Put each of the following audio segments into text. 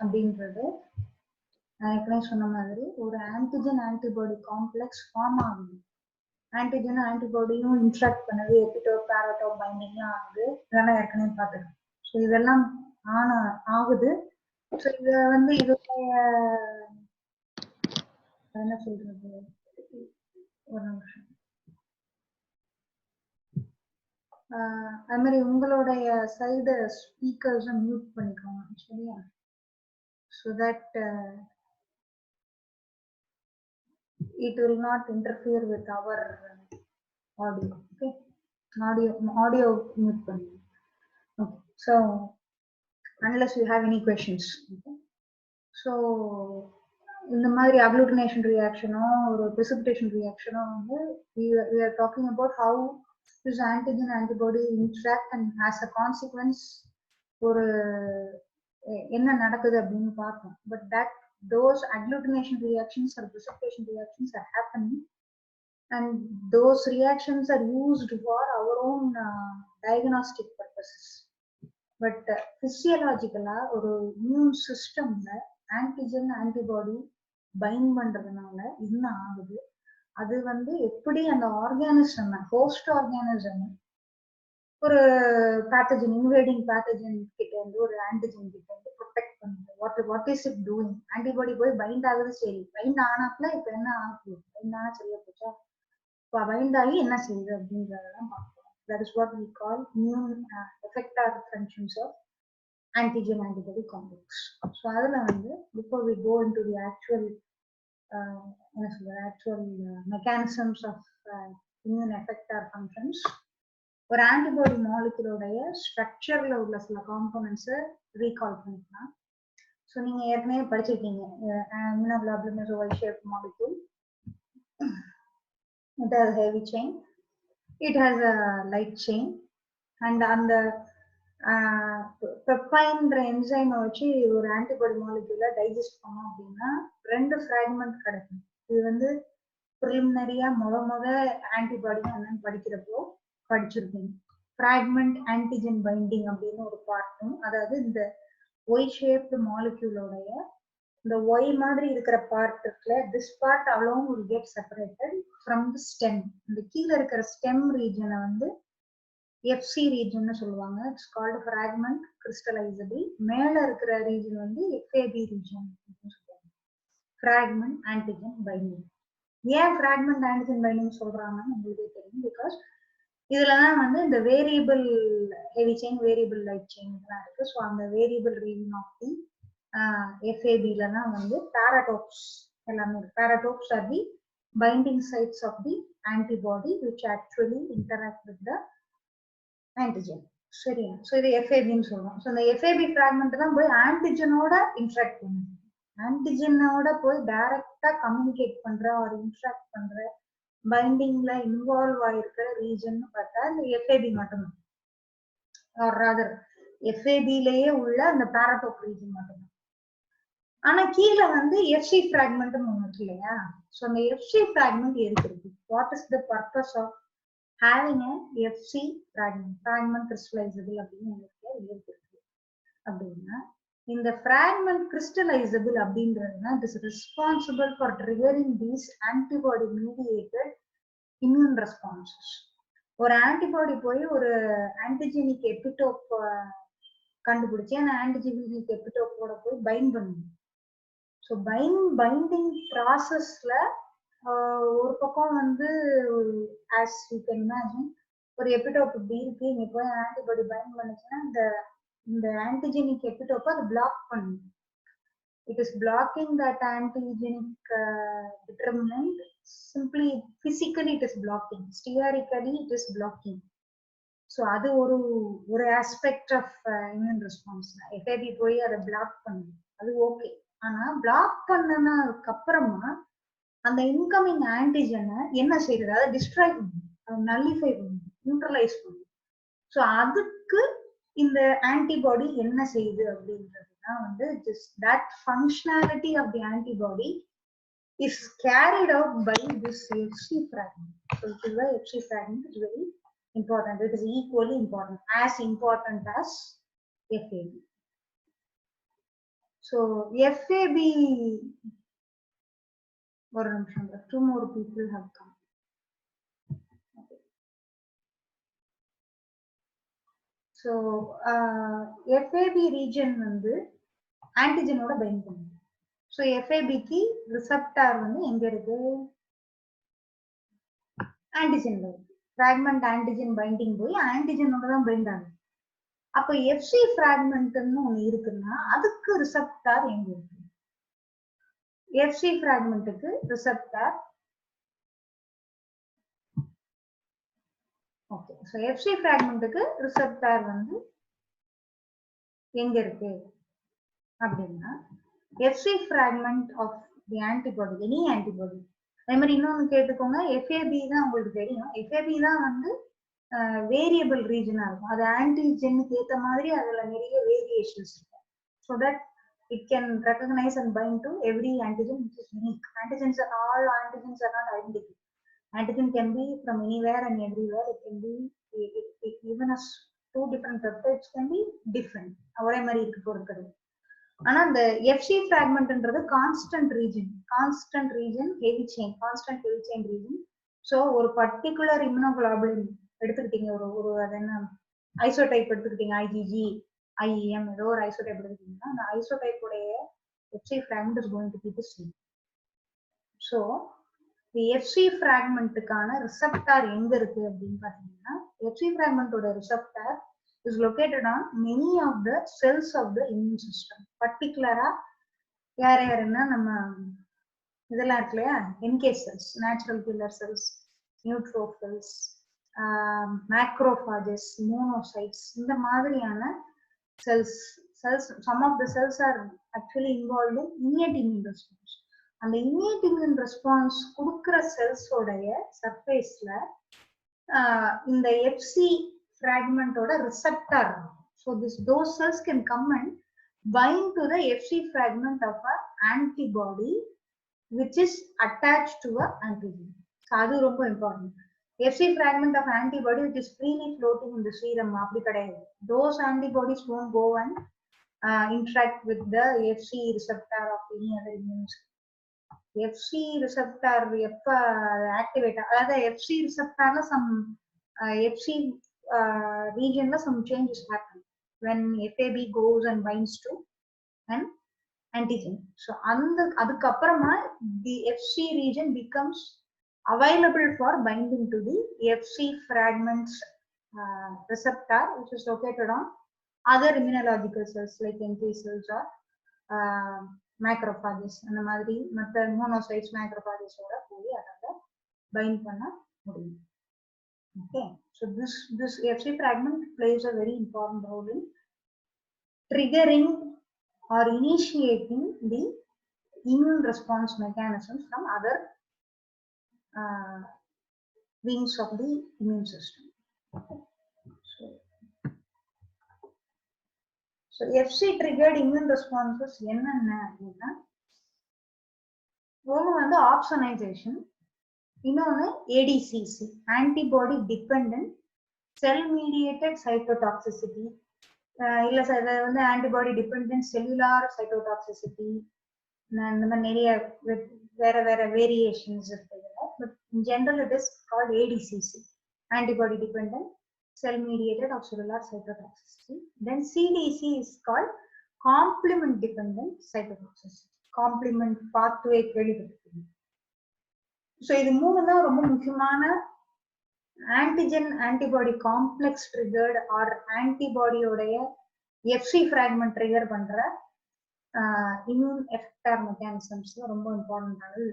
அப்படின்றது நான் ஏற்கனவே சொன்ன மாதிரி ஒரு ஆன்டிஜன் ஆன்டிபாடி காம்ப்ளெக்ஸ் ஃபார்ம் ஆகுது. ஆன்டிஜன் ஆன்டிபாடியும் இன்ட்ராக்ட் பண்ணது எபிடோப் பேரடோப் பைண்டிங்லாம் ஆகுது. இதெல்லாம் ஏற்கனவே பார்த்துருக்கோம். ஸோ இதெல்லாம் ஆகுது. ஸோ இதை வந்து இதோடைய என்ன சொல்றது, ஒரு நிமிஷம், அது மாதிரி உங்களுடைய சைடு ஸ்பீக்கர்ஸை மியூட் பண்ணிக்கோங்க சரியா, so that it will not interfere with our audio. Okay, audio mute pannu. Okay, so unless you have any questions, okay, so in the மாதிரி agglutination reaction or precipitation reaction we are talking about how this antigen antibody interact and as a consequence ஒரு என்ன நடக்குது அப்படின்னு பார்த்தோம். But that those agglutination reactions or precipitation reactions are happening, and those reactions are used for our own diagnostic purposes. But physiologically ஒரு immune systemல antigen antibody bind பண்றதுனால என்ன ஆகுது, அது வந்து எப்படி அந்த ஆர்கானிசம் ஹோஸ்ட் ஆர்கானிசம் ஒரு பேத்தஜன் இன்வேடிங் பேத்தஜன் கிட்ட இருந்து ஒரு ஆன்டிஜன் கிட்ட இருந்து ப்ரொடெக்ட் பண்ணுது. What is it doing? Antibody போய் பைண்ட் ஆகுது, சரி பைண்ட் ஆனாப்ல இப்ப என்ன ஆகுது, பைண்ட் ஆனா சரியா போச்சா, இப்போ பைண்ட் ஆகி என்ன செய்யுது அப்படின்றதான் பார்ப்போம். That is what we call immune effector functions of antigen antibody complex. So அதுல வந்து before we go into the actual mechanisms of immune effector functions, ஒரு ஆன்டிபாடி மாலிகுலோடைய ஸ்ட்ரக்சர்ல உள்ள சில காம்போனன்ட்ஸை ரீகால் பண்ணிக்கலாம். ஸோ நீங்க ஏற்கனவே படிச்சிருக்கீங்க, immunoglobulin is a Y-shaped molecule. It has heavy chain, it has a light chain, and அந்த பெப்பைன்ற என்சைமை வச்சு ஒரு ஆன்டிபாடி மாலிகுலை டைஜஸ்ட் பண்ணோம் அப்படின்னா 2 ஃப்ராக்மெண்ட் கிடைக்கும். இது வந்து ப்ரிலிமினரியா முத ஆன்டிபாடி என்னன்னு படிக்கிறப்போ படிச்சிருக்கீங்க. ஃப்ராக்மெண்ட் ஆன்டிஜன் பைண்டிங் அப்படின்னு ஒரு பார்ட்டும், அதாவது இந்த ஒய் ஷேப்டு மாலிக்யூலோடைய இந்த ஒய் மாதிரி இருக்கிற பார்ட் இருக்குல்ல, this part alone will get separated from the stem. இந்த கீழே இருக்கிற ஸ்டெம் ரீஜனை வந்து FC ரீஜன் சொல்லுவாங்க. It's called fragment crystallizable. மேல இருக்கிற ரீஜன் வந்து FAB ரீஜன் அப்படின்னு சொல்லுவாங்க, ஃப்ராக்மெண்ட் ஆன்டிஜன் பைண்டிங். ஏன் ஃப்ராக்மெண்ட் ஆன்டிஜன் பைண்டிங் சொல்றாங்கன்னு உங்களுக்கே தெரியும். பிகாஸ் இதுலதான் வந்து இந்த variable heavy chain, variable light chain இதெல்லாம் இருக்கு. ஸோ அந்த வேரியபிள் ரீஜன் ஆஃப் தி FABல தான் வந்து பாராடோப்ஸ் எல்லாமே இருக்கு. Paratopes are the binding sites of the antibody which actually interact with the antigen. சரியா? ஸோ இது FABன்னு சொல்றோம். ஸோ இந்த FAB ஃப்ராக்மெண்ட் தான் போய் ஆன்டிஜனோட இன்ட்ராக்ட் பண்ணுது. ஆன்டிஜனோட போய் டைரக்டா கம்யூனிகேட் பண்ற ஒரு இன்ட்ராக்ட் பண்ற பைண்டிங்ல இன்வால்வ் ஆயிருக்கிற ரீஜன் பார்த்தா இந்த FAB மட்டும்தான். ராதர் FABலயே உள்ள அந்த பாராடோப் ரீஜன் மட்டும்தான். ஆனா கீழே வந்து FC ஃப்ராக்மெண்ட் ஒன்று இருக்கு இல்லையா? ஸோ அந்த FC ஃப்ராக்மெண்ட் எதுக்கு இருக்கு? What is the purpose of having a FC fragment crystallizable அப்படின்னு இருக்கு அப்படின்னா, இந்த fragment crystallizable அப்படின்றதுனா it is responsible for triggering these antibody mediated immune responses. ஒரு ஆன்டிபாடி போய் ஒரு ஆன்டிஜெனிக் எபிடோப் கண்டுபிடிச்சு அந்த ஆன்டிஜெனிக் எபிடோப்போட போய் பைண்ட் பண்ணுது. ஸோ பைண்டிங் ப்ராசஸ்ல ஒரு பக்கம் வந்து as you can imagine ஒரு எபிடோப் இப்படி இருக்கு, இங்க போய் ஆன்டிபாடி பைண்ட் பண்ணுச்சுன்னா இந்த ஆன்டிஜெனிக் எபிடோப் அது பிளாக் பண்ணுது. It is blocking that antigenic determinant. Simply physically it is blocking, sterically it is blocking. So அது ஒரு aspect of immune response. FAB போய் அதை பிளாக் பண்ணுது, அது ஓகே. ஆனா பிளாக் பண்ணதுக்கு அப்புறமா அந்த இன்கமிங் ஆன்டிஜனை என்ன செய்யறது, அதை டிஸ்ட்ராய் பண்ணுது, அதை நல்லிஃபை பண்ணுது, நியூட்ரலைஸ் பண்ணுது. ஸோ அதுக்கு இந்த ஆன்டிபாடி என்ன செய்யுது அப்படின்றதுனா வந்து that functionality of the antibody is carried out by this FC fragment. So this is why FC fragment is very important. It is equally important as FAB. So FAB, two more people have come. Okay. So FAB region வந்து ஆன்டிஜனோட find பண்ணுது. So FABக்கு receptor வந்து எங்க இருக்கு? ஆன்டிஜன்ல இருக்கு. Fragment antigen binding போய் ஆன்டிஜனோட தான் find ஆகுது. அப்ப FC ஃப்ராக்மெண்ட்னு ஒண்ணு இருக்குன்னா அதுக்கு ரிசப்டார் எங்க இருக்கு? FC ஃப்ராக்மெண்ட்டுக்கு ரிசப்டார், ஓகே, ஸோ FC ஃப்ராக்மெண்ட்டுக்கு ரிசப்டார் வந்து எங்க இருக்கு அப்படின்னா FC fragment of the antibody, any antibody. அதே மாதிரி இன்னொன்னு கேட்டுக்கோங்க, FAB தான் உங்களுக்கு தெரியும். FAB தான் வந்து வேரியபிள் ரீஜனா இருக்கும். அது ஆன்டிஜெனுக்கு ஏற்ற மாதிரி அதுல நிறைய வேரியேஷன்ஸ் இருக்கும். So that it can recognize and bind to every antigen which is unique. All antigens are not identical. Antigen can be from anywhere and everywhere. It can be even as two different peptides can be different. ஒரே மாதிரி இருக்கு பொறுக்கிறது. ஆனா இந்த FC fragmentன்றது constant region heavy chain, constant heavy chain region. So ஒரு particular immunoglobulin எடுத்துக்கிட்டீங்க, ஒரு அது என்ன ஐசோடைப் எடுத்துக்கிட்டீங்க, IgG, IEM, ஏதோ ஒரு ஐசோடைப் எடுத்துக்கிட்டீங்கன்னா அந்த ஐசோடைப் உடைய FC fragment is going to be the same. So the FC fragmentக்கான ரிசப்டார் எங்க இருக்கு அப்படின்னு பாத்தீங்கன்னா, FC fragmentோட receptor is located on many of the cells of the immune system. பர்டிகுலரா யாருன்னா நம்ம இதெல்லாம் இருக்கு இல்லையா, NK cells, natural killer cells, neutrophils, macrophages, monocytes, இந்த மாதிரியான cells, some of the cells are actually involved in innate immune response. அந்த innate immune response கொடுக்கிற cells உடைய சர்ஃபேஸ்ல இந்த FC fragment ஓட receptor. So those cells can come and bind to the FC fragment of an antibody which is attached to an antigen. So அது ரொம்ப important. FC fragment of antibody which is freely floating in the serum அப்படி கிடையாது. Those antibodies won't go and interact with the FC receptor of any other immune system. FC receptor எப்ப activate, அதாவது FC receptorல some FC region some changes happen when FAB goes and binds to an antigen. So அதுக்கு அப்புறமா the FC region becomes available for binding to the FC fragments receptor which is located on other immunological cells like NK cells or macrophages. அந்த மாதிரி மற்ற monocytes, மேக்ரோஃபாஜஸ் ஓட போய் அதை find பண்ண முடியும். Okay, so this FC fragment plays a very important role in triggering or initiating the immune response mechanisms from other wings of the immune system. Okay. So FC triggered immune responses என்னென்ன அப்படின்னா, ஒன்று வந்து opsonization, இன்னொன்று ADCC, antibody dependent cell mediated cytotoxicity, இல்ல sir இது வந்து antibody dependent cellular cytotoxicity, இந்த மாதிரி நிறைய வேற வேற வேரியேஷன்ஸ் இருக்கு. But in general it is called ADCC, antibody dependent cell mediated or cellular cytotoxicity. Then CDC is called complement dependent cytotoxicity, complement pathway கேள்விப்பட்டிருக்கீங்க. ஸோ இது மூணு தான் ரொம்ப முக்கியமான antigen antibody complex triggered or ஆன்டிபாடியோடைய FC ஃப்ராக்மெண்ட் ட்ரிகர் பண்ற immune effector mechanisms ரொம்ப இம்பார்ட்டன்டானது.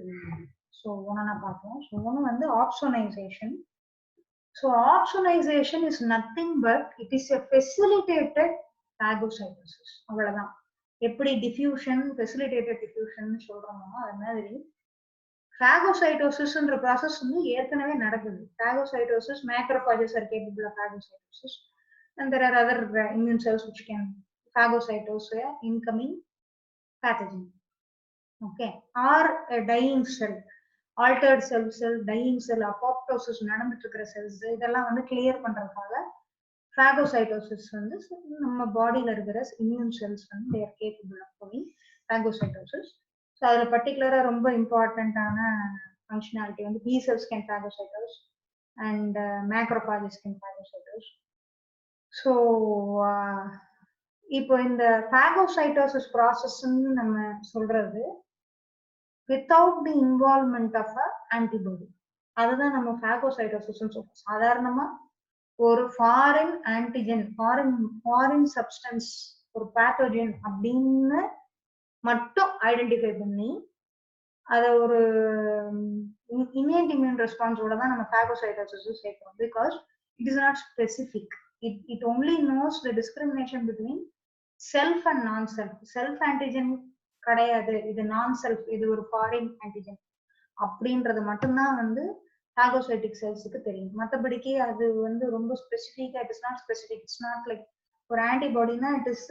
ஸோ ஒன்னா பார்ப்போம். ஸோ ஒன்று வந்து opsonization. So opsonization is nothing but it is a facilitated phagocytosis. அவ்வளவுதான். எப்படி டிஃப்யூஷன் ஃபெசிலிட்டேட்டட் டிஃப்யூஷன் சொல்றோமோ அது மாதிரி phagocytosisன்ற process வந்து ஏற்கனவே நடக்குது. Phagocytosis, macrophages are capable of phagocytosis, and there are other immune cells which can phagocytose an incoming pathogen. Okay, or a dying cell, altered cell, dying cell, apoptosis நடந்துட்டு இருக்கிற cells, இதெல்லாம் வந்து கிளியர் பண்றதுக்காக phagocytosis வந்து நம்ம பாடியில இருக்கிற immune cells வந்து they are capable of doing phagocytosis. So அதுல particular ரொம்ப இம்பார்ட்டன்டான functionality வந்து B cells can phagocytose and macrophages can phagocytose. So இப்போ இந்த phagocytosis process நம்ம சொல்றது without the involvement of a antibody. அதுதான் நம்ம phagocytosis சொல்றோம். சாதாரணமா ஒரு ஃபாரின் ஆன்டிஜன் ஃபாரின் சப்ஸ்டன்ஸ் ஒரு பேத்தோஜன் அப்படின்னு மட்டும் ஐடென்டிஃபை பண்ணி அதை ஒரு innate immune ரெஸ்பான்ஸோட தான் நம்ம phagocytosis சேர்க்கிறோம். Because it is not specific. it only knows the discrimination between self and non-self. Self antigen கிடையாது, இது நான் செல்ஃப், இது ஒரு ஃபாரின் ஆன்டிஜன் அப்படின்றது மட்டும்தான் வந்து பாகோசைட்டிக் செல்ஸுக்கு தெரியும். மற்றபடிக்கு அது வந்து ரொம்ப ஸ்பெசிஃபிக்கா it is not specific. It's not like ஒரு ஆன்டிபாடினா it is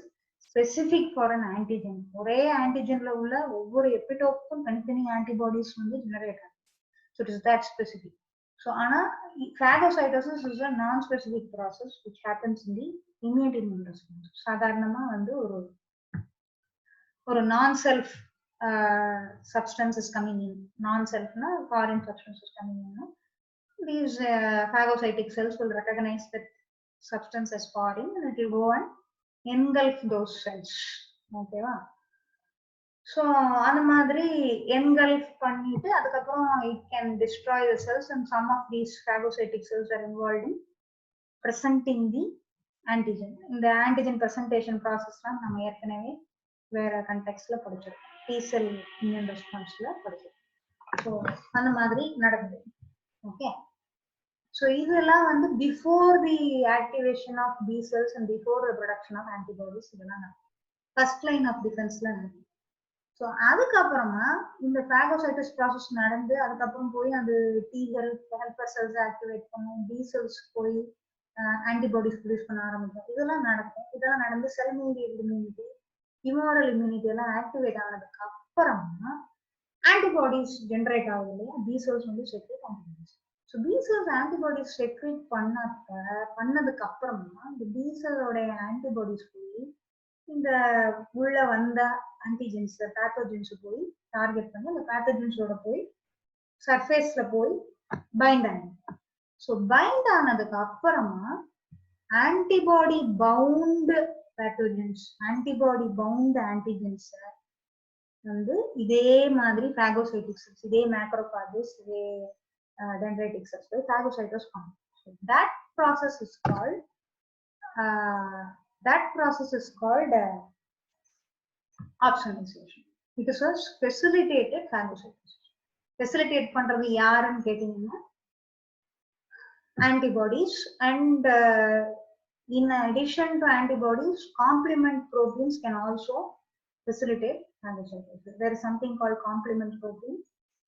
specific for an antigen. ஒரே ஆன்டிஜன்ல உள்ள ஒவ்வொரு எபிடோப்புக்கும் தனித்தனி ஆன்டிபாடிஸ் வந்து ஜெனரேட் ஆகும். So it is that specific. So ஆனா phagocytosis is a non-specific process which happens in the innate immune response. சாதாரணமா வந்து ஒரு non-self substance is coming in. Non-self na foreign substance is coming in. These phagocytic cells will recognize that substance as foreign and it will go and engulf those cells. Okay va? So அந்த மாதிரி engulf பண்ணிட்டு அதுக்கப்புறம் it can destroy the cells, and some of these phagocytic cells are involved in presenting the antigen. இந்த antigen presentation process தான் நம்ம ஏற்கனவே வேற கண்டெக்ஸ்ட்ல படிச்சிருக்கோம். T-cell immune responseல படிச்சிருக்கோம். ஸோ அந்த மாதிரி நடக்குது. ஓகே, ஸோ இதெல்லாம் வந்து before the activation of B cells and before the production of antibodies இதெல்லாம் நடக்கும். ஃபர்ஸ்ட் லைன் ஆஃப் டிஃபென்ஸ்ல நடக்கும். ஸோ அதுக்கப்புறமா இந்த phagocytosis ப்ராசஸ் நடந்து அதுக்கப்புறம் போய் அந்த T-கள் ஹெல்பர் செல்ஸ் ஆக்டிவேட் பண்ணும், B cells போய் ஆன்டிபாடிஸ் ப்ரொடியூஸ் பண்ண ஆரம்பிக்கும். இதெல்லாம் நடக்கும். இதெல்லாம் நடந்து செல் மீடியேட்டட் இம்யூனிட்டி, ஹியூமரல் இம்யூனிட்டி எல்லாம் ஆக்டிவேட் ஆனதுக்கு அப்புறமா ஆன்டிபாடிஸ் ஜென்ரேட் ஆகுது இல்லையா, B cells வந்து secrete antibodies. So B cells antibodies secrete பண்ணதுக்கு அப்புறமா இந்த B cellோடைய ஆன்டிபாடிஸ் போய் இந்த உள்ள வந்த ஆன்டிஜென்ஸ் பேத்தோஜென்ஸ் போய் டார்கெட் பண்ணி அந்த பேத்தோஜென்ஸோட போய் சர்ஃபேஸ்ல போய் பைண்ட் ஆகும். ஸோ பைண்ட் ஆனதுக்கு அப்புறமா antibody bound pathogens, antibody bound antigens வந்து இதே மாதிரி phagocytic cells, இதே macrophages, இதே dendritic cells போய் phagocytose பண்ணும். So that process is called opsonization. It is a facilitated phagocytosis. Facilitate பண்றது யாருன்னு கேட்டீங்கன்னா antibodies, and in addition to antibodies, complement proteins can also facilitate phagocytosis. There is something called complement protein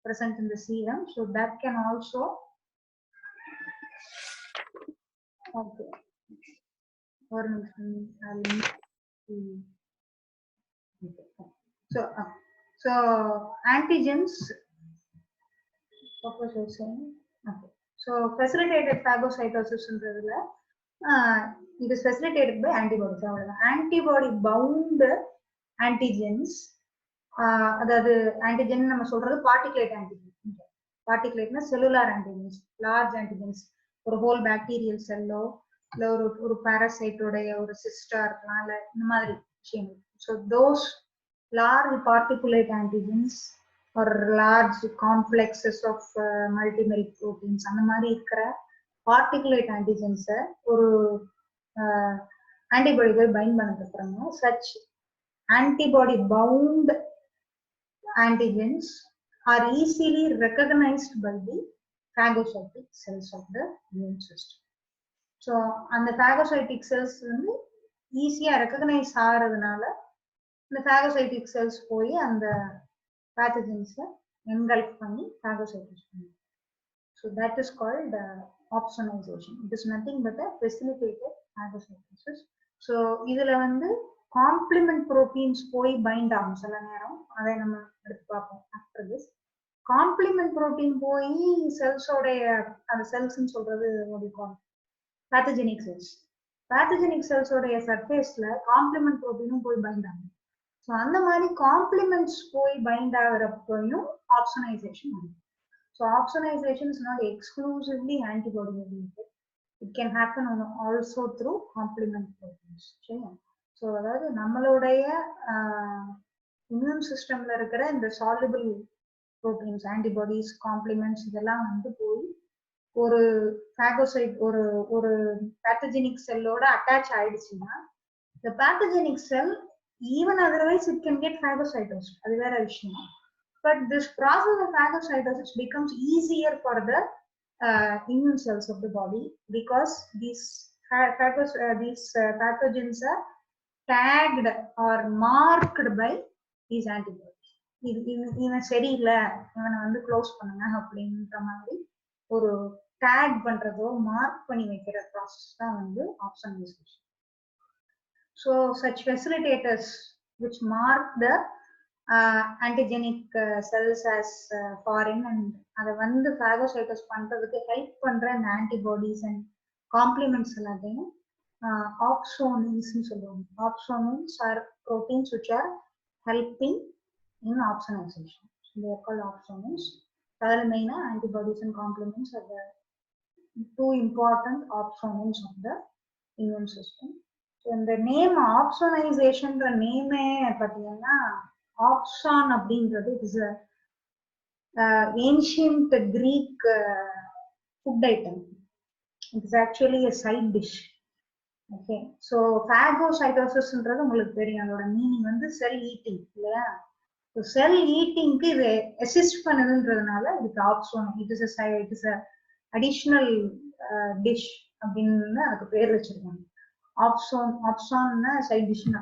present in the serum, so that can also okay. So antigens, what was I saying? Okay. So facilitated phagocytosis என்றதுல it is facilitated by antibodies. Antibody bound antigens, அதாவது antigen நம்ம சொல்றது particulate antigen. பார்ட்டிகுலேட்னா cellular antigens, large antigens, ஒரு whole bacterial செல்லோ இல்ல ஒரு பாராசைட்டோடைய ஒரு சிஸ்டா இருக்கலாம், இல்ல இந்த மாதிரி விஷயங்கள். So those large particulate antigens ஒரு லார்ஜ் காம்ப்ளெக்ஸஸ் ஆஃப் மல்டிமெரிக் ப்ரோட்டீன்ஸ் அந்த மாதிரி இருக்கிற பார்ட்டிகுலேட் ஆன்டிஜென்ஸை ஒரு ஆன்டிபாடிகள் பைண்ட் பண்ணதுக்கு அப்புறமா such antibody bound antigens are easily recognized by the phagocytic cells of the immune system. So அந்த phagocytic cells வந்து ஈஸியா ரெகக்னைஸ் ஆகிறதுனால இந்த phagocytic cells போய் அந்த pathogens engulf பண்ணி phagocytosis பண்ணும். So that is called opsonization. It is nothing but a facilitated phagocytosis. So இதுல வந்து காம்ப்ளிமெண்ட் ப்ரோட்டீன்ஸ் போய் பைண்ட் ஆகும் சில நேரம், அதை நம்ம எடுத்து பார்ப்போம். ஆஃப்டர் திஸ் காம்ப்ளிமெண்ட் ப்ரோட்டீன் போய் செல்ஸோடைய அந்த செல்ஸ்ன்னு சொல்றது பேத்தஜெனிக் செல்ஸ், பேத்தஜெனிக் செல்ஸோடைய சர்ஃபேஸ்ல காம்ப்ளிமெண்ட் ப்ரோட்டீனும் போய் பைண்ட் ஆகும். ஸோ அந்த மாதிரி காம்ப்ளிமெண்ட்ஸ் போய் பைண்ட் ஆகிறப்பையும் ஆப்சனைசேஷன் ஆகும். So opsonization is not exclusively antibody mediated. It can happen also through complement proteins. சரியா? ஸோ அதாவது நம்மளுடைய இம்யூன் சிஸ்டம்ல இருக்கிற இந்த சால்யுபிள் ப்ரோட்டீன்ஸ், ஆன்டிபாடிஸ், காம்ப்ளிமெண்ட்ஸ் இதெல்லாம் வந்து போய் ஒரு பாகோசைட் ஒரு ஒரு பேத்தஜெனிக் செல்லோட அட்டாச் ஆயிடுச்சுன்னா the pathogenic cell, even otherwise it can get phagocytosis. அது வேற விஷயம். But this process of phagocytosis becomes easier for the immune cells of the body because these pathogens are tagged or marked by these antibodies. இவன் சரியில்லை, இவனை வந்து close பண்ணுங்க அப்படின்ற மாதிரி ஒரு டேக் பண்றதோ மார்க் பண்ணி வைக்கிற ப்ராசஸ் தான் வந்து ஆப்சனைசேஷன். So such facilitators which mark the antigenic cells as foreign and அதை வந்து phagocytose பண்றதுக்கு ஹெல்ப் பண்ற அந்த ஆன்டிபாடிஸ் அண்ட் காம்ப்ளிமெண்ட்ஸ் எல்லாத்தையும் opsonins னு சொல்லுவாங்க. Opsonins are proteins which are helping in opsonization. So they are called opsonins. Other main antibodies and complements are the two important opsonins of the immune system. So in the name opsonization, the name பார்த்தீங்கன்னா opson அப்படின்றது is a ancient Greek food item. It is actually a side dish. Okay, so phagocytosis ன்றது உங்களுக்கு தெரியும், அதோட meaning வந்து செல் eating இல்லையா? So cell eating க்கு இது அசிஸ்ட் பண்ணுதுன்றதுனால இதுக்கு ஆப்சோன், it is a additional dish அப்படின்னு அதுக்கு பேர் வச்சிருக்காங்க. Opson side dish in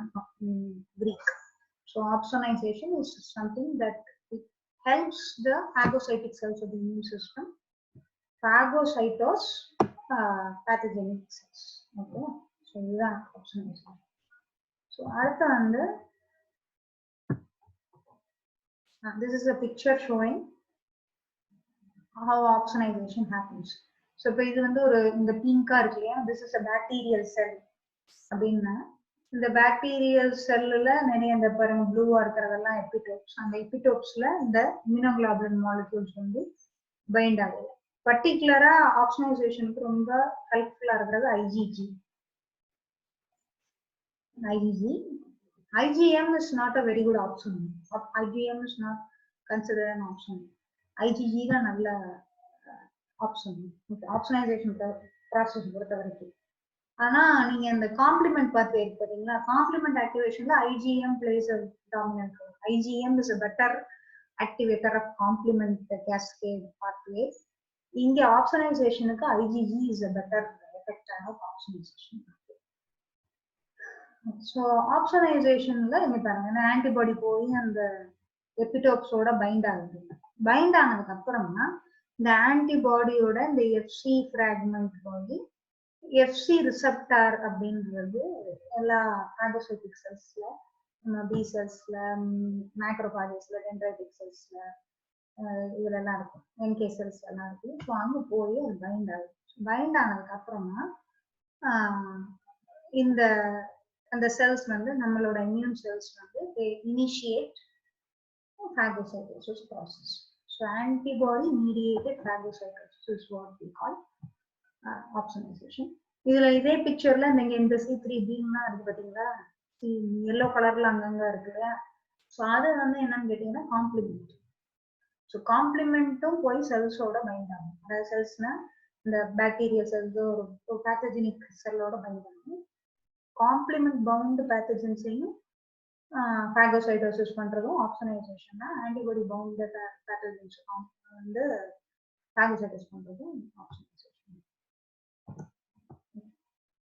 Greek. So opsonization is something that it helps the phagocytic cells of the immune system phagocytose pathogenic cells. Okay, so this is opsonization. So அடுத்து வந்து this is a picture showing how opsonization happens. So இப்போ இது வந்து ஒரு இந்த பிங்கா இருக்கு இல்லையா, this is a bacterial cell அப்படின்னா இந்த பாக்டீரியல் செல்லுல நிறைய இந்த பாருங்க ப்ளூவா இருக்கிறதெல்லாம் எபிடோப்ஸ். அந்த எபிடோப்ஸ்ல இந்த இம்யூனோகுளோபுலின் மாலிக்யூல்ஸ் வந்து பைண்ட் ஆகுது. பர்டிகுலரா ஆப்சனைசேஷனுக்கு ரொம்ப ஹெல்ப்ஃபுல்லா இருக்கிறது IgG. IgM is not a very good option. IgM is not considered an option. IgG தான் நல்ல ஆப்ஷன் ஆப்சனைசேஷன் ப்ராசஸ் பொறுத்த வரைக்கும். ஆனா நீங்க இந்த காம்ப்ளிமெண்ட் பார்த்து பாத்தீங்களா, complement ஆக்டிவேஷன்ல IgM plays a dominant role. IgM is a better activator of complement cascade pathway. இங்க ஆப்சனைசேஷனுக்கு IgG is a better effector of opsonization. So ஆப்சனைசேஷன்ல இங்க பாருங்க ஆன்டிபாடி போய் அந்த எபிடோப்ஸோட பைண்ட் ஆகுது. பைண்ட் ஆனதுக்கு அப்புறமா இந்த ஆன்டிபாடியோட இந்த FC ஃப்ராக்மெண்ட் போய் FC ரிசப்டார் அப்படின்றது எல்லா பாகோசைட்டிக் செல்ஸ்ல, பி செல்ஸ்ல, மேக்ரோபாஜஸ்ல, டென்ட்ரைட்டிக் செல்ஸ்ல இதுல எல்லாம் இருக்கும், NK செல்ஸ் எல்லாம் இருக்கு. ஸோ அங்க போய் அது பைண்ட் ஆகுது. பைண்ட் ஆனதுக்கு அப்புறமா இந்த அந்த செல்ஸ் வந்து நம்மளோட இம்யூன் செல்ஸ் வந்து initiate phagocytosis process. So antibody mediated phagocytosis is what we call opsonization. இதுல இதே பிக்சர்ல இந்த C3Bலாம் இருக்கு பாத்தீங்களா, எல்லோ கலர்ல அங்கங்க இருக்கு. ஸோ அது வந்து என்னன்னு கேட்டீங்கன்னா காம்ப்ளிமெண்ட். ஸோ காம்ப்ளிமெண்ட்டும் போய் செல்ஸோட பைண்ட் ஆகும். அதாவது செல்ஸ்னா இந்த பாக்டீரியா செல்ஸ் ஒரு பேத்தஜெனிக் செல்லோட பைண்ட் ஆகும். காம்ப்ளிமெண்ட் பவுண்ட் பேத்தஜென்ஸையும் phagocytosis பண்றதும் ஆப்சனைசேஷன் தான். ஆன்டிபாடி பவுண்ட் பேத்தஜென்ஸ் வந்து phagocytosis பண்றதும் ஆப்சனைசேஷன்.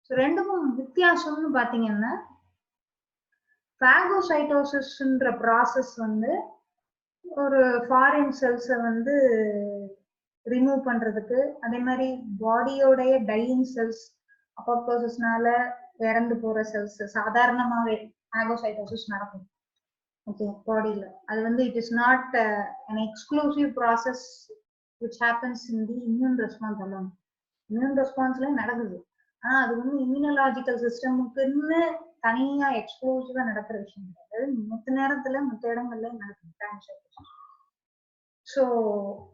ஸோ ரெண்டுக்கும் வித்தியாசம்னு பாத்தீங்கன்னா phagocytosisன்ற ப்ராசஸ் வந்து ஒரு ஃபாரின் செல்ஸை வந்து ரிமூவ் பண்றதுக்கு, அதே மாதிரி பாடியோடைய டையிங் செல்ஸ் அப்போப்டோசிஸ்னால இறந்து போற செல்ஸ் சாதாரணமாவே phagocytosis நடக்கும். ஓகே, பாடியில அது வந்து it is not an exclusive process which happens in the immune response alone. Immune ரெஸ்பான்ஸ்ல நடக்குது. ஆனா அது வந்து இம்யூனலாஜிக்கல் சிஸ்டமுக்குன்னு தனியா எக்ஸ்க்ளூசிவா நடக்கிற விஷயம் கிடையாது. மொத்த நேரத்துல மொத்த இடங்கள்ல நடக்கும் phagocytosis. So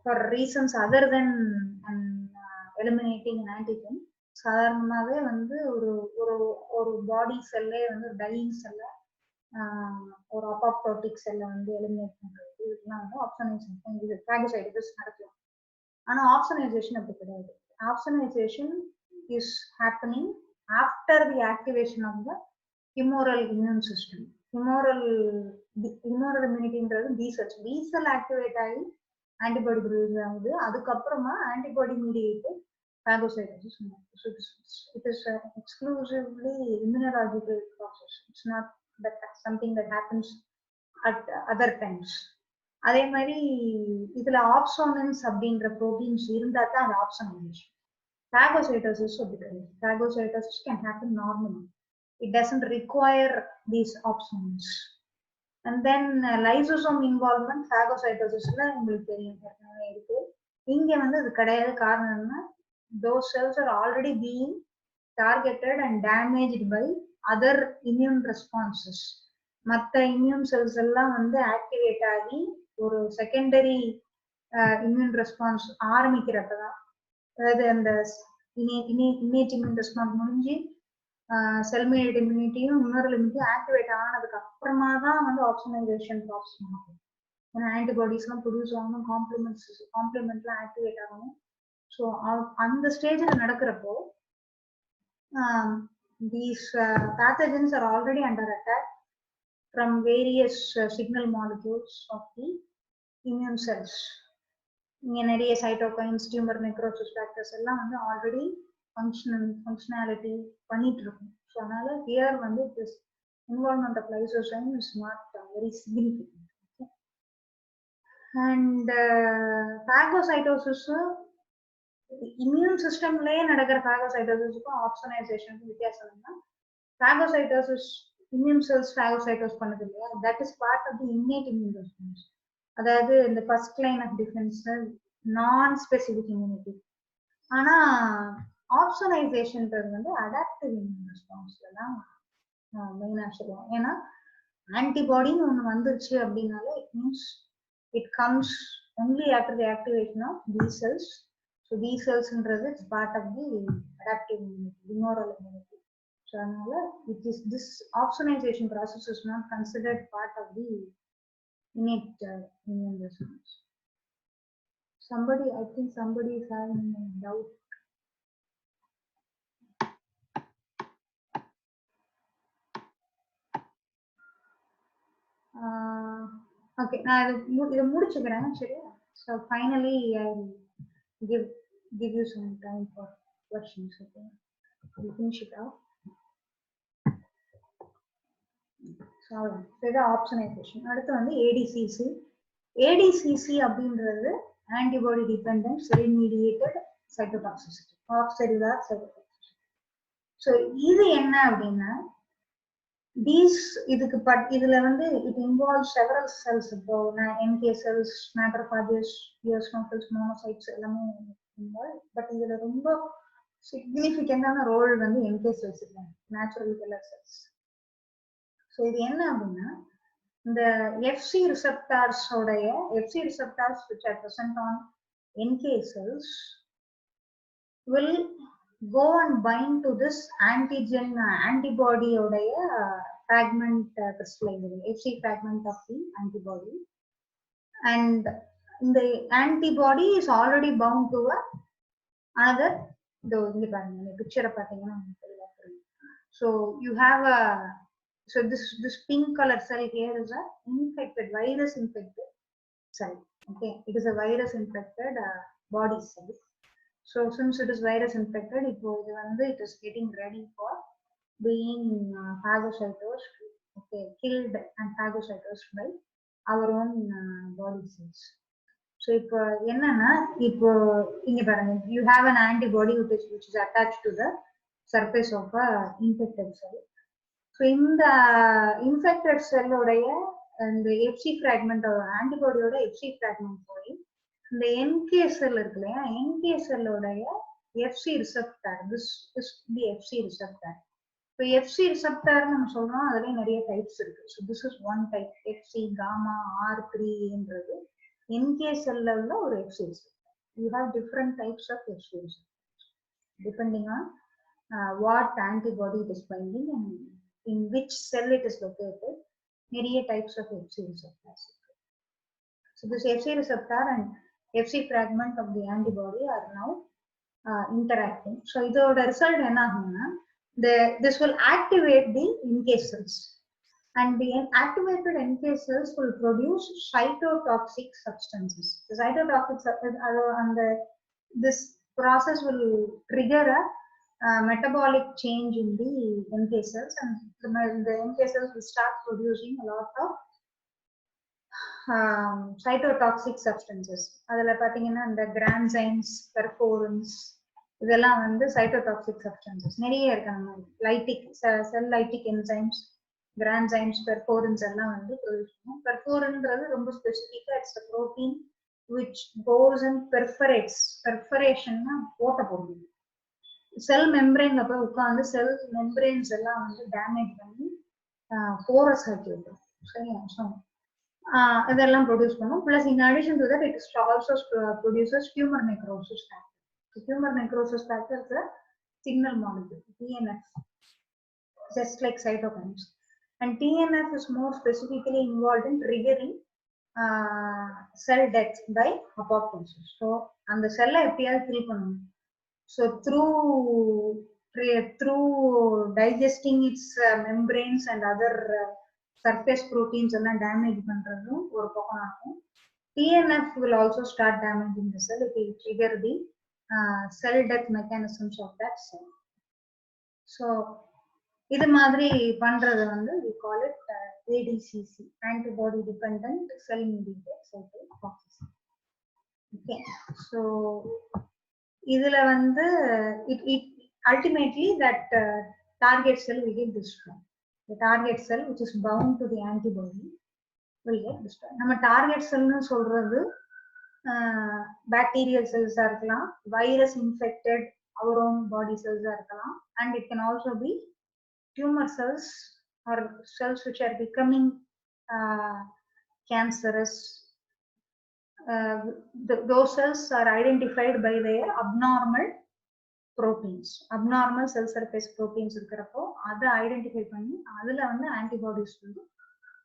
for reasons other than eliminating an antigen, சாதாரணமாவே வந்து ஒரு ஒரு ஒரு பாடி செல்லே வந்து ஒரு டையிங் செல்ல ஒரு அபாப்டோட்டிக் செல்லை வந்து எலிமினேட் பண்றது இதெல்லாம் வந்து ஆப்சனைசேஷன் இது phagocytosis நடக்கும். ஆனா ஆப்சனைசேஷன் அப்படி கிடையாது. Opsonization is happening after the activation of the humoral immune system. humoral immunityன்றது பி செல் ஆக்டிவேட் ஆகி ஆன்டிபாடி ப்ரொடியூஸ் ஆகுது. அதுக்கப்புறமா antibody mediated phagocytosis. So it is exclusively immunological process. It's not that something that happens at other times. அதே மாதிரி இதுல ஆப்சோனன்ஸ் அப்படின்ற proteins இருந்தா தான் அது ஆப்சனைசேஷன். phagocytosis அப்படி கிடையாது. phagocytosis can happen normally. It doesn't require these opsons. And then lysosome involvement phagocytosisல உங்களுக்கு தெரியும் இருக்கு. இங்க வந்து அது கிடையாது. காரணம் என்ன? Those cells are already being targeted and damaged by other immune responses. மற்ற இம்யூன் செல்ஸ் எல்லாம் வந்து ஆக்டிவேட் ஆகி ஒரு செகண்டரி இம்யூன் ரெஸ்பான்ஸ் ஆரம்பிக்கிறப்பதான், அதாவது அந்த இன்னேட் இம்யூன் ரெஸ்பான்ஸ் முடிஞ்சு செல் மீடியேட் இம்யூனிட்டியும் இன்னொரு இம்யூனிட்டியும் ஆக்டிவேட் ஆனதுக்கு அப்புறமா தான் வந்து ஆப்சனைசேஷன் ப்ராசஸ் நடக்கும். ஏன்னா ஆன்டிபாடிஸ்லாம் ப்ரொடியூஸ் ஆகணும், காம்ப்ளிமெண்ட்லாம் ஆக்டிவேட் ஆகணும். ஸோ அந்த ஸ்டேஜில் நடக்கிறப்போ these pathogens are already under attack from various signal molecules of the immune cells. இங்க நிறைய சைட்டோகைன்ஸ், டியூமர் நெக்ரோசிஸ் ஃபேக்டர்ஸ் எல்லாம் வந்து ஆல்ரெடி ஃபங்க்ஷனாலிட்டி பண்ணிட்டு இருக்கும். ஸோ அதனால ஹியர் வந்து this involvement of lysozyme is not very significant. Okay? And phagocytosis immune சிஸ்டம்லயே நடக்கிற phagocytosisக்கும் ஆப்சனைசேஷனுக்கும் வித்தியாசம் என்ன? phagocytosis இம்யூன் செல்ஸ் phagocytose பண்ணுது இல்லையா, that is part of the innate immune response. அதாவது இந்த ஃபர்ஸ்ட் லைன் ஆஃப் டிஃபென்ஸ், நான் ஸ்பெசிபிக் இம்யூனிட்டி. ஆனா ஆப்சனைசேஷன்ன்றது வந்து அடாப்டிவ் இம்யூன் ரெஸ்பான்ஸ்ல தான் மெயினா சொல்லுவோம். ஏன்னா ஆன்டிபாடின்னு ஒன்று வந்துருச்சு அப்படின்னாலே it means it comes only after the activation of B cells. So B செல்ஸ்ன்றது it's part of the adaptive immunity, humoral immunity. So அதனால it is this opsonization process is not considered part of the innate immune response. I think somebody is having a doubt. Okay, நான் இதை முடிச்சுக்கிறேன். சரி. So finally I will give you some time for questions. Okay, we'll finish it off. So இது ஆப்சனைசேஷன். அடுத்து வந்து ADCC. ADCC அப்படின்றது antibody dependent cell mediated cytotoxicity, of cellular cytotoxicity. So இது என்ன அப்படின்னா இதுல வந்து இட் இன்வால்வ் செவரல் செல்ஸ். இப்போ NK cells, macrophages, eosinophils, monocytes எல்லாமே இன்வால்வ். பட் இதுல ரொம்ப சிக்னிஃபிகண்டான ரோல் வந்து NK செல்ஸ் இருக்காங்க, நேச்சுரல் கில்லர் செல்ஸ். ஸோ இது என்ன அப்படின்னா இந்த FC receptors which are present on NK cells will go and bind to this antibody உடைய fragment crystallization, FC fragment of the antibody, and the antibody is already bound to another. இங்க பாருங்க, பிக்சரை பார்த்தீங்கன்னா so you have a so this pink color cell here is a infected, virus infected cell. Okay, it is a virus infected body cell. So since it is virus infected, it is getting ready for being phagocytosed, okay, killed and phagocytosed by our own body cells. So இப்போ என்னன்னா, இப்போ இங்க பாருங்க, you have an antibody which is attached to the surface of a infected cell. So இந்த infected செல்லுடைய இந்த FC fragment, ஆன்டிபாடியோட FC fragment போய் இந்த NK செல் இருக்கு இல்லையா, NK செல்லுடைய FC receptor, this is the FC receptor. இப்போ FC ரிசப்டார் நம்ம சொல்றோம், அதுல நிறைய டைப்ஸ் இருக்கு. So this is one type. FC gamma R3ன்றது NK செல்ல உள்ள ஒரு FC receptor. You have different types of FC receptors depending on what antibody it is binding and in which cell it is located. Various types of FC receptors. So this FC receptor and FC fragment of the antibody are now interacting. So the result enna aguna, this will activate the NK cells, and the activated NK cells will produce cytotoxic substances. The cytotoxic and this process will trigger a metabolic change in the NK cells, and the NK cells will start producing a lot of cytotoxic substances. Adala pathina and the granzymes, perforins, இதெல்லாம் வந்து cytotoxic substances நிறைய இருக்காங்க. lytic cell lytic enzymes, granzymes, perforins எல்லாம் வந்து produce பண்ணும். perforinன்றது ரொம்ப ஸ்பெசிஃபிக்கா, it's a protein which goes and perforates. perforationனா ஓட்ட போடுது. செல் மெம்பரேன்ல போய் உட்கார்ந்து செல் மெம்பரேன்ஸ் எல்லாம் வந்து டேமேஜ் பண்ணி போரஸ் ஆக்கி விடும். சரியா? ஸோ இதெல்லாம் ப்ரொடியூஸ் பண்ணும். Plus in addition to that it also produces tumour necrosis factor. Tumor necrosis factor is a signal molecule, TNF, just like cytokines. And TNF is more specifically involved in triggering cell death by apoptosis. So, and the cell எப்படியாவது kill பண்ணணும். So, through digesting its membranes and other surface proteins எல்லாம் damage பண்றதும் ஒரு பக்கம் ஆகும். TNF will also start damaging the cell. It will trigger the cell death mechanisms of that cell. So இது மாதிரி பண்றது வந்து we call it ADCC, antibody dependent cell mediated cytotoxicity. Okay, so இதுல வந்து it ultimately that target cell will get destroyed. The target cell which is bound to the antibody will get destroyed. நம்ம target cell னு சொல்றது bacterial cells இருக்கலாம், virus infected our own body cells இருக்கலாம், and it can also be tumor cells or cells which are becoming cancerous. Those cells are identified by their abnormal proteins. Abnormal cell surface proteins இருக்கிறப்போ அதை identify பண்ணி அதுல வந்து antibodies வந்து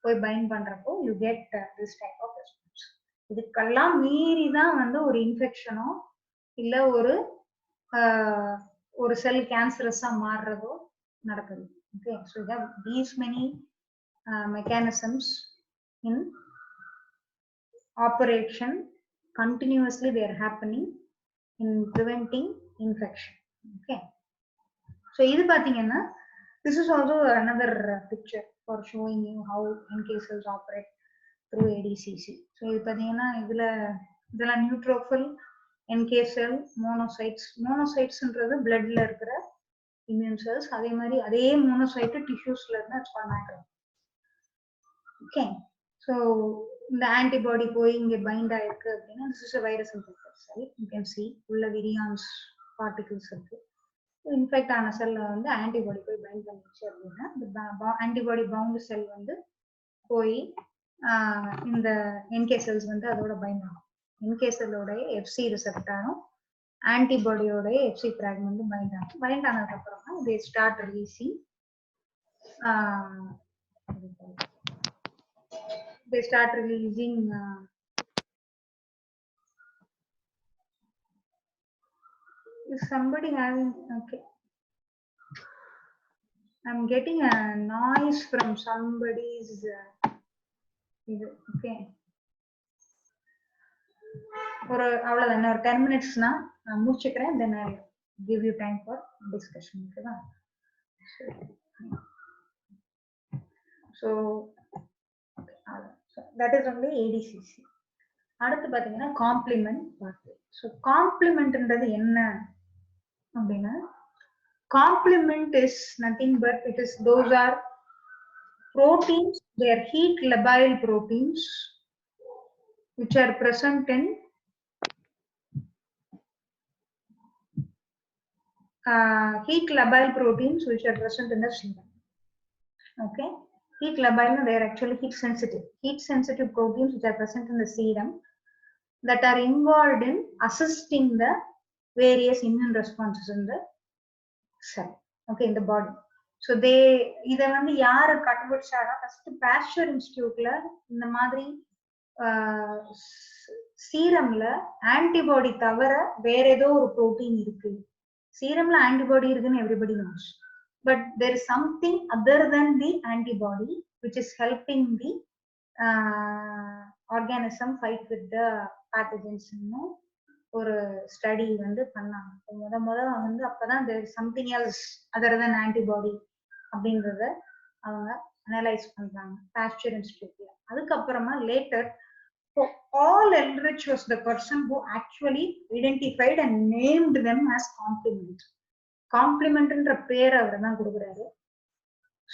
போய் find பண்றப்போ you get this type of response. இதுக்கெல்லாம் மீறி தான் வந்து ஒரு இன்ஃபெக்ஷனோ இல்ல ஒரு செல் கேன்சரஸா மாறுறதோ நடக்குது. Okay, so we have these many mechanisms in operation continuously. They are happening in preventing infection. Okay, so idu pathina, this is also another picture for showing you how NK cells operate through ADCC. So இது பாத்தீங்கன்னா இதுல neutrophil, NK cell, monocytesன்றது bloodல இருக்கிற immune cells. அதே மாதிரி அதே monocyte tissuesல இருந்தா it's called macrophage. Okay, so இந்த antibody போய் இங்க bind ஆயிருக்கு அப்படின்னா this is a virus infected cell. You can see உள்ள virions particles இருக்கு. இன்ஃபெக்ட் ஆன செல்ல வந்து ஆன்டிபாடி போய் பைண்ட் பண்ணிச்சு அப்படின்னா இந்த ஆன்டிபாடி பவுண்ட் செல் வந்து போய் இந்த NK cells வந்து அதோட பைண்ட் ஆகும். NK செல்லோட FC ரிசெப்டாரும் ஆன்டிபாடியோட FC ஃபிராக்மெண்ட் பைண்ட் ஆகும். பைண்ட் ஆனதுக்கு அப்புறமா they start releasing is somebody having, okay, I'm getting a noise from somebody's okay, ஒரு அவ்வளவுதான், ஒரு 10 minutes நான் முடிச்சுக்கிறேன், then I give you time for discussion. ஓகேவா? So that is only ADCC. அடுத்து பாத்தீங்கன்னா காம்ப்ளிமெண்ட் பாத்வே. ஸோ காம்ப்ளிமெண்ட்ன்றது என்ன அப்படின்னா, complement is nothing but it is those are proteins, they are heat labile proteins which are present in heat labile proteins which are present in the serum. Okay, heat labile, they are actually heat sensitive proteins which are present in the serum that are involved in assisting the various immune responses in the cell, okay, in the body. So they இதை வந்து யாரு கண்டுபிடிச்சாரா first pastor இன்ஸ்டிடியூட்ல இந்த மாதிரி சீரம்ல antibody தவிர வேற ஏதோ ஒரு protein இருக்கு, சீரம்ல ஆன்டிபாடி இருக்குன்னு everybody knows, but there is something other than the antibody which is helping the organism fight with the pathogens ன்னு ஒரு ஸ்டடி வந்து பண்ணாங்க. முத வந்து அப்பதான் there is something else other than antibody அப்படின்றத அவங்க அனலைஸ் பண்றாங்க பாஸ்டர் இன்ஸ்டிடியூட்ல. அதுக்கப்புறமா later Paul Ehrlich was the person who actually identified and named them as complement. காம்ப்ளிமெண்ட்ன்ற பேர் அவர் தான் கொடுக்குறாரு.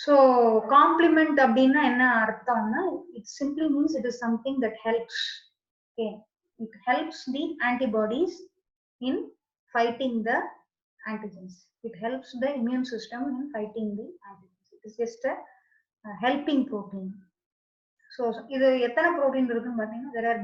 ஸோ காம்ப்ளிமெண்ட் அப்படின்னா என்ன அர்த்தம்னா, it simply means it is something that helps. Okay, it helps the antibodies in fighting the antigens. It helps the immune system in fighting the antigens. It is just a helping protein. So இது எத்தனை protein இருக்குன்னு பாத்தீங்கன்னா there are